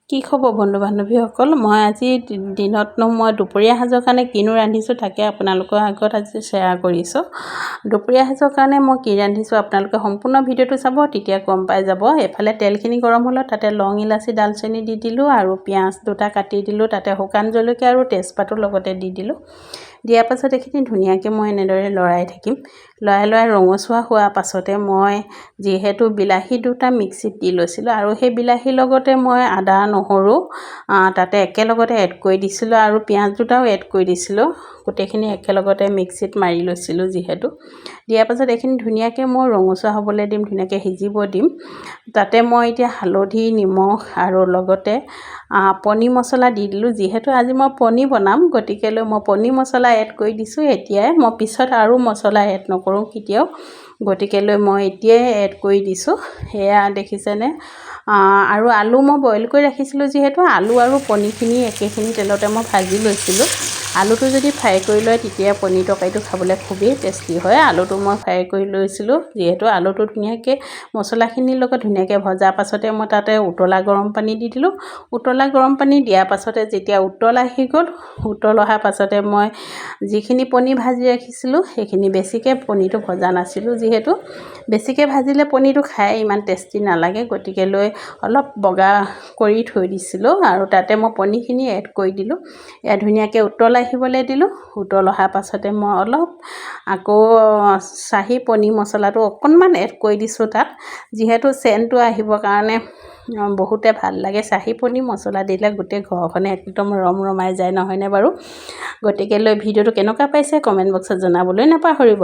কি খবৰ বন্ধু বান্ধৱীসকল, মই আজি দিনতনো মই দুপৰীয়া সাঁজৰ কাৰণে কিনো ৰান্ধিছোঁ তাকে আপোনালোকৰ আগত আজি শ্বেয়াৰ কৰিছোঁ। দুপৰীয়া সাঁজৰ কাৰণে মই কি ৰান্ধিছোঁ আপোনালোকে সম্পূৰ্ণ ভিডিঅ'টো চাব, তেতিয়া গম পাই যাব। এফালে তেলখিনি গৰম হ'লত তাতে লং ইলাচি ডালচেনি দি দিলোঁ আৰু পিঁয়াজ দুটা কাটি দিলোঁ, তাতে শুকান জলকীয়া আৰু তেজপাতো লগতে দি দিলোঁ। দিয়াৰ পাছত এইখিনি ধুনীয়াকৈ মই এনেদৰে লৰাই থাকিম। লৰাই ৰঙচুৱা হোৱাৰ পাছতে মই যিহেতু বিলাহী দুটা মিক্সিত দি লৈছিলোঁ আৰু সেই বিলাহীৰ লগতে মই আদা নহৰু তাতে একেলগতে এড কৰি দিছিলোঁ আৰু পিঁয়াজ দুটাও এড কৰি দিছিলোঁ। গোটেইখিনি একেলগতে মিক্সিত মাৰি লৈছিলোঁ যিহেতু। দিয়াৰ পাছত এইখিনি ধুনীয়াকৈ মই ৰঙচুৱা হ'বলৈ দিম, ধুনীয়াকৈ সিজিব দিম। তাতে মই এতিয়া হালধি, নিমখ আৰু লগতে পনীৰ মছলা দি দিলোঁ। যিহেতু আজি মই পনীৰ বনাম, গতিকেলৈ মই পনীৰ মছলা এড কৰি দিছোঁ এতিয়াই। মই পিছত আৰু মছলা এড নকৰোঁ কেতিয়াও, গতিকেলৈ মই এতিয়াই এড কৰি দিছোঁ। সেয়া দেখিছেনে। আৰু আলু মই বইল কৰি ৰাখিছিলোঁ, যিহেতু আলু আৰু পনীৰখিনি একেখিনি তেলতে মই ভাজি লৈছিলোঁ। আলুটো যদি ফ্ৰাই কৰি লয় তেতিয়া পনীৰ তৰকাৰীটো খাবলৈ খুবেই টেষ্টি হয়। আলুটো মই ফ্ৰাই কৰি লৈছিলোঁ, যিহেতু আলুটো ধুনীয়াকৈ মছলাখিনিৰ লগত ধুনীয়াকৈ ভজাৰ পাছতে মই তাতে উতলা গৰম পানী দি দিলোঁ। উতলা গৰম পানী দিয়াৰ পাছতে যেতিয়া উতল আহি গ'ল, উতল অহাৰ পাছতে মই যিখিনি পনীৰ ভাজি ৰাখিছিলোঁ সেইখিনি, বেছিকৈ পনীৰটো ভজা নাছিলোঁ যিহেতু, বেছিকৈ ভাজিলে পনীৰটো খাই ইমান টেষ্টি নালাগে, গতিকেলৈ অলপ বগা কৰি থৈ দিছিলোঁ আৰু তাতে মই পনীৰখিনি এড কৰি দিলোঁ। এয়া ধুনীয়াকৈ উতল আহিবলৈ দিলোঁ। উতল অহাৰ পাছতে মই অলপ আকৌ চাহী পনীৰ মছলাটো অকণমান এড কৰি দিছোঁ তাত, যিহেতু চেণ্টটো আহিবৰ কাৰণে বহুতে ভাল লাগে। চাহী পনীৰ মছলা দিলে গোটেই ঘৰখনে একদম ৰমৰমাই যায়, নহয়নে বাৰু? গতিকেলৈ ভিডিঅ'টো কেনেকুৱা পাইছে কমেণ্ট বক্সত জনাবলৈ নাপাহৰিব।